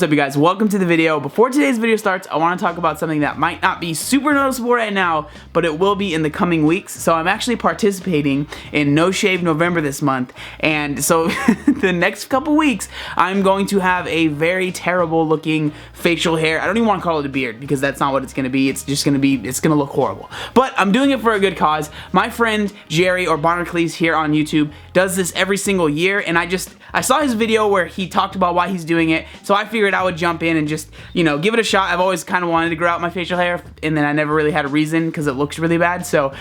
What's up, you guys? Welcome to the video. Before today's video starts, I want to talk about something that might not be super noticeable right now, but it will be in the coming weeks. So I'm actually participating in No Shave November this month, and so the next couple weeks I'm going to have a very terrible looking facial hair. I don't even want to call it a beard because that's not what it's going to be. It's just going to be, it's going to look horrible. But I'm doing it for a good cause. My friend Jerry, or Bonnercleese here on YouTube, does this every single year, and I saw his video where he talked about why he's doing it, so I figured I would jump in and just, you know, give it a shot. I've always kind of wanted to grow out my facial hair, and then I never really had a reason because it looks really bad. So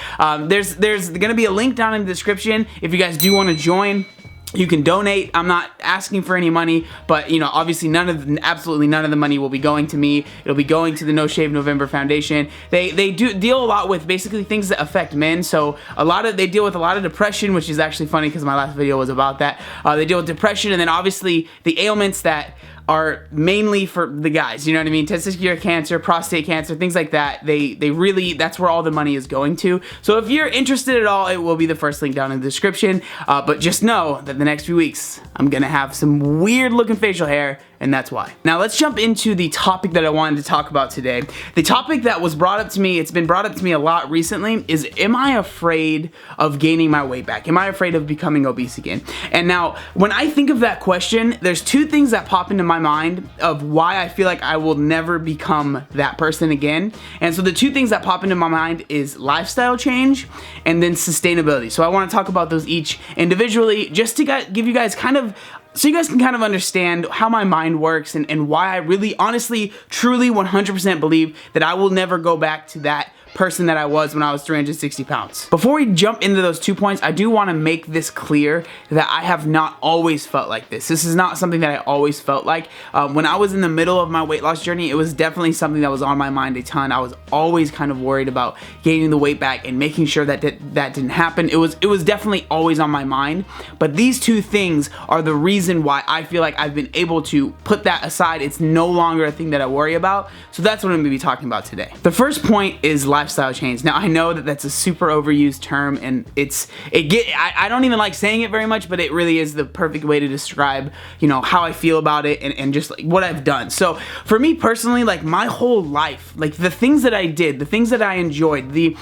there's gonna be a link down in the description if you guys do want to join. You can donate. I'm not asking for any money, but you know, obviously absolutely none of the money will be going to me. It'll be going to the No Shave November Foundation. They do deal a lot with basically things that affect men. So they deal with a lot of depression, which is actually funny because my last video was about that. They deal with depression, and then obviously the ailments that are mainly for the guys, you know what I mean? Testicular cancer, prostate cancer, things like that. They really, that's where all the money is going to. So if you're interested at all, it will be the first link down in the description. But just know that the next few weeks, I'm gonna have some weird looking facial hair, and that's why. Now let's jump into the topic that I wanted to talk about today. The topic that was brought up to me, it's been brought up to me a lot recently, is am I afraid of gaining my weight back? Am I afraid of becoming obese again? And now, when I think of that question, there's two things that pop into my mind of why I feel like I will never become that person again. And so the two things that pop into my mind is lifestyle change and then sustainability. So I want to talk about those each individually, just to give you guys kind of, so you guys can kind of understand how my mind works and why I really, honestly, truly 100% believe that I will never go back to that person that I was when I was 360 pounds. Before we jump into those 2 points, I do want to make this clear that I have not always felt like this. This is not something that I always felt like. When I was in the middle of my weight loss journey, it was definitely something that was on my mind a ton. I was always kind of worried about gaining the weight back and making sure that that didn't happen. It was definitely always on my mind, but these two things are the reason why I feel like I've been able to put that aside. It's no longer a thing that I worry about. So that's what I'm going to be talking about today. The first point is lifestyle change. Now I know that that's a super overused term, and I don't even like saying it very much, but it really is the perfect way to describe, you know, how I feel about it and just like what I've done. So for me personally, like my whole life, like the things that I did, the things that I enjoyed, the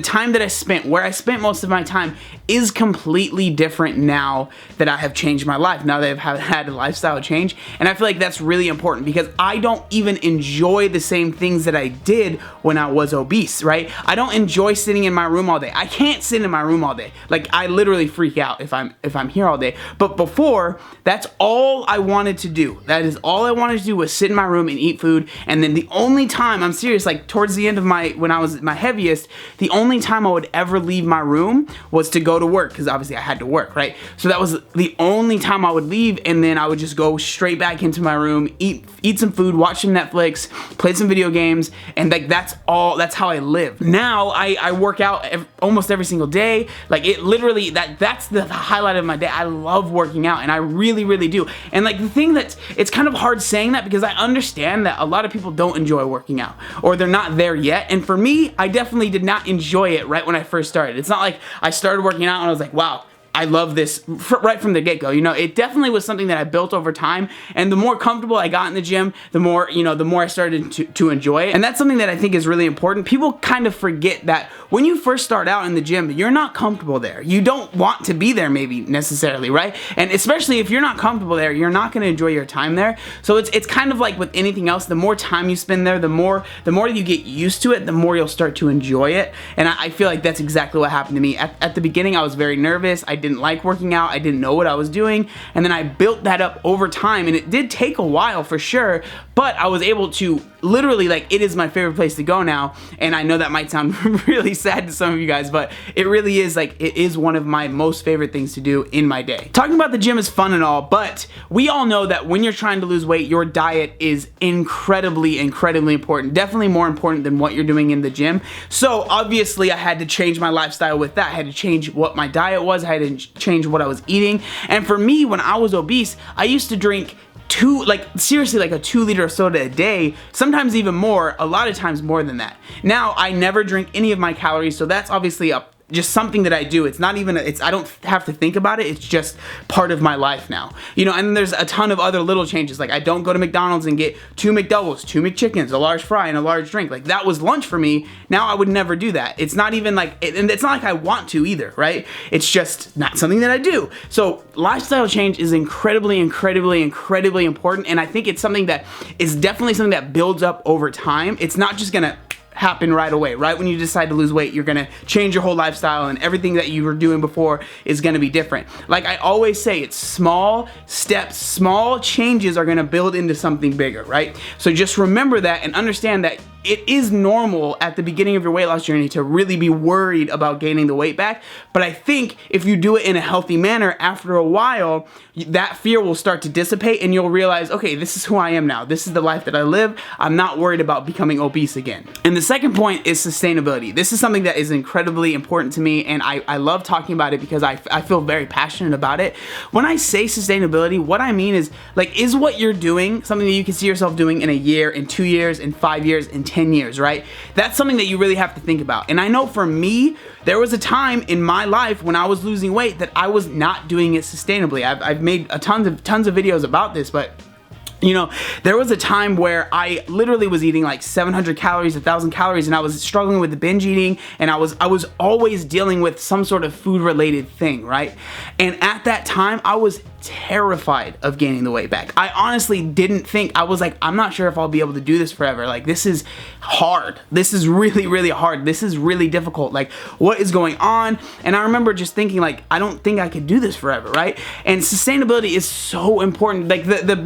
time that I spent, where I spent most of my time, is completely different now that I have changed my life, now that I've had a lifestyle change. And I feel like that's really important because I don't even enjoy the same things that I did when I was obese, right? I don't enjoy sitting in my room all day. I can't sit in my room all day. Like, I literally freak out if I'm here all day. But before, that's all I wanted to do. That is all I wanted to do, was sit in my room and eat food. And then the only time, I'm serious, like towards the end of when I was at my heaviest, the only time I would ever leave my room was to go to work, because obviously I had to work, right? So that was the only time I would leave, and then I would just go straight back into my room, eat some food, watch some Netflix, play some video games, and like that's how I live. Now I work out almost every single day. Like, it literally, that's the highlight of my day. I love working out, and I really, really do. And like the thing it's kind of hard saying that because I understand that a lot of people don't enjoy working out, or they're not there yet. And for me, I definitely did not enjoy it right when I first started. It's not like I started working out and I was like, wow, I love this right from the get-go. You know, it definitely was something that I built over time, and the more comfortable I got in the gym, the more, you know, the more I started to enjoy it. And that's something that I think is really important. People kind of forget that when you first start out in the gym, you're not comfortable there. You don't want to be there maybe necessarily, right? And especially if you're not comfortable there, you're not going to enjoy your time there. So it's kind of like with anything else, the more time you spend there, the more you get used to it, the more you'll start to enjoy it. And I feel like that's exactly what happened to me. At the beginning, I was very nervous. I didn't like working out. I didn't know what I was doing. And then I built that up over time, and it did take a while for sure, but I was able to literally, like, it is my favorite place to go now. And I know that might sound really sad to some of you guys, but it really is, like, it is one of my most favorite things to do in my day. Talking about the gym is fun and all, but we all know that when you're trying to lose weight, your diet is incredibly important. Definitely more important than what you're doing in the gym. So obviously I had to change my lifestyle with that. I had to change what my diet was. I had to change what I was eating. And for me, when I was obese, I used to drink seriously like a 2-liter of soda a day, sometimes even more, a lot of times more than that. Now I never drink any of my calories, so that's obviously just something that I do. It's not even, I don't have to think about it. It's just part of my life now. You know, and then there's a ton of other little changes. Like I don't go to McDonald's and get 2 McDoubles, 2 McChickens, a large fry, and a large drink. Like that was lunch for me. Now I would never do that. It's not even like, and it's not like I want to either, right? It's just not something that I do. So lifestyle change is incredibly important. And I think it's something that is definitely something that builds up over time. It's not just gonna happen right away. Right when you decide to lose weight, you're gonna change your whole lifestyle and everything that you were doing before is gonna be different. Like I always say, it's small steps, small changes are gonna build into something bigger, right? So just remember that and understand that it is normal at the beginning of your weight loss journey to really be worried about gaining the weight back. But I think if you do it in a healthy manner, after a while, that fear will start to dissipate and you'll realize, okay, this is who I am now. This is the life that I live. I'm not worried about becoming obese again. And the second point is sustainability. This is something that is incredibly important to me, and I love talking about it because I feel very passionate about it. When I say sustainability, what I mean is, like, is what you're doing something that you can see yourself doing in a year, in 2 years, in 5 years, in 10 years, right? That's something that you really have to think about. And I know for me, there was a time in my life when I was losing weight that I was not doing it sustainably. I've made tons of videos about this, but you know, there was a time where I literally was eating like 700 calories, 1,000 calories, and I was struggling with the binge eating, and I was always dealing with some sort of food related thing, right? And at that time, I was terrified of gaining the weight back. I honestly didn't think, I was like, I'm not sure if I'll be able to do this forever. Like, this is hard. This is really hard. This is really difficult. Like, what is going on? And I remember just thinking, like, I don't think I could do this forever, right? And sustainability is so important. Like, the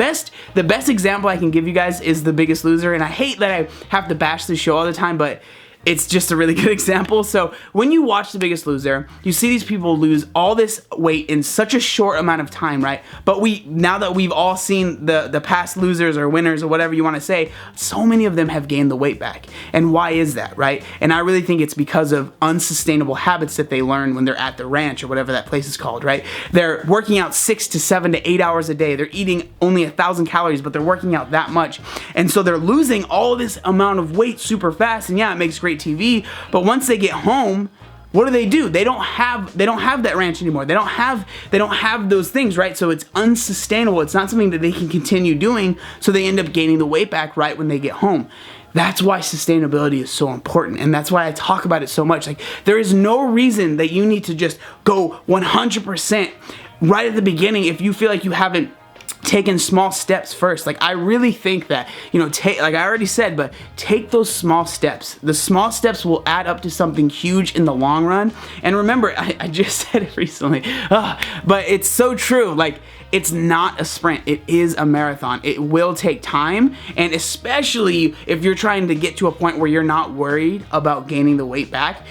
best example I can give you guys is The Biggest Loser. And I hate that I have to bash this show all the time, but it's just a really good example. So when you watch The Biggest Loser, you see these people lose all this weight in such a short amount of time, right? But now that we've all seen the past losers or winners or whatever you want to say, so many of them have gained the weight back. And why is that, right? And I really think it's because of unsustainable habits that they learn when they're at the ranch or whatever that place is called, right? They're working out 6 to 7 to 8 hours a day. They're eating only 1,000 calories, but they're working out that much. And so they're losing all this amount of weight super fast. And yeah, it makes great TV, but once they get home, what do? They don't have that ranch anymore. They don't have those things, right? So it's unsustainable. It's not something that they can continue doing, so they end up gaining the weight back right when they get home. That's why sustainability is so important, and that's why I talk about it so much. Like, there is no reason that you need to just go 100% right at the beginning if you feel like you haven't taking small steps first. Like, I really think that, you know, like I already said, but take those small steps. The small steps will add up to something huge in the long run. And remember, I just said it recently, but it's so true. Like, it's not a sprint, it is a marathon. It will take time, and especially if you're trying to get to a point where you're not worried about gaining the weight back,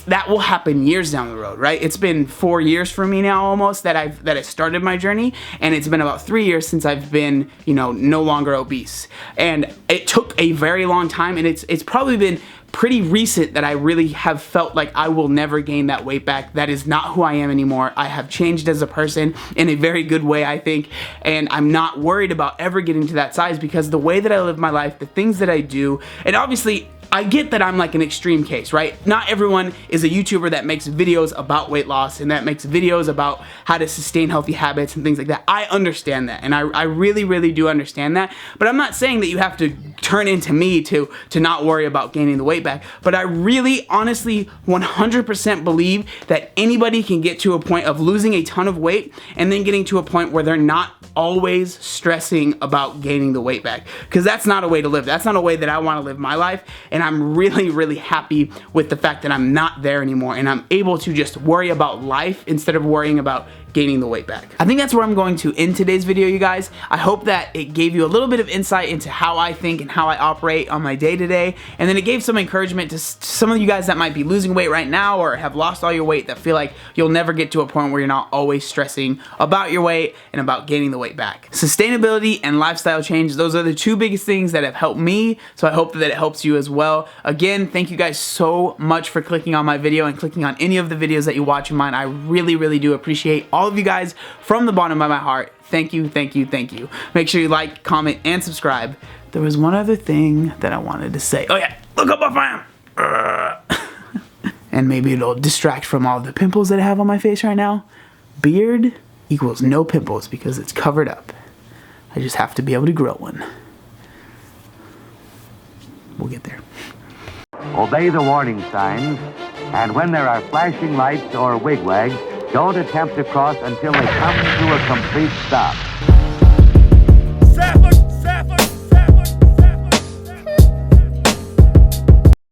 that will happen years down the road, right? It's been 4 years for me now almost that I started my journey, and it's been about 3 years since I've been, you know, no longer obese. And it took a very long time, and it's probably been pretty recent that I really have felt like I will never gain that weight back. That is not who I am anymore. I have changed as a person in a very good way, I think, and I'm not worried about ever getting to that size because the way that I live my life, the things that I do, and obviously I get that I'm like an extreme case, right? Not everyone is a YouTuber that makes videos about weight loss and that makes videos about how to sustain healthy habits and things like that. I understand that, and I really do understand that, but I'm not saying that you have to turn into me to not worry about gaining the weight back, but I really honestly 100% believe that anybody can get to a point of losing a ton of weight and then getting to a point where they're not always stressing about gaining the weight back, because that's not a way to live. That's not a way that I want to live my life, and I'm really happy with the fact that I'm not there anymore and I'm able to just worry about life instead of worrying about gaining the weight back. I think that's where I'm going to end today's video, you guys. I hope that it gave you a little bit of insight into how I think and how I operate on my day-to-day, and then it gave some encouragement to some of you guys that might be losing weight right now or have lost all your weight, that feel like you'll never get to a point where you're not always stressing about your weight and about gaining the weight back. Sustainability and lifestyle change, those are the two biggest things that have helped me, so I hope that it helps you as well. Again, thank you guys so much for clicking on my video and clicking on any of the videos that you watch of mine. I really do appreciate all of you guys from the bottom of my heart. Thank you. Make sure you like, comment, and subscribe. There was one other thing that I wanted to say. Oh yeah, look up my fam. and maybe it'll distract from all the pimples that I have on my face right now. Beard equals no pimples because it's covered up. I just have to be able to grow one. We'll get there. Obey the warning signs, and when there are flashing lights or wigwags, don't attempt to cross until they come to a complete stop.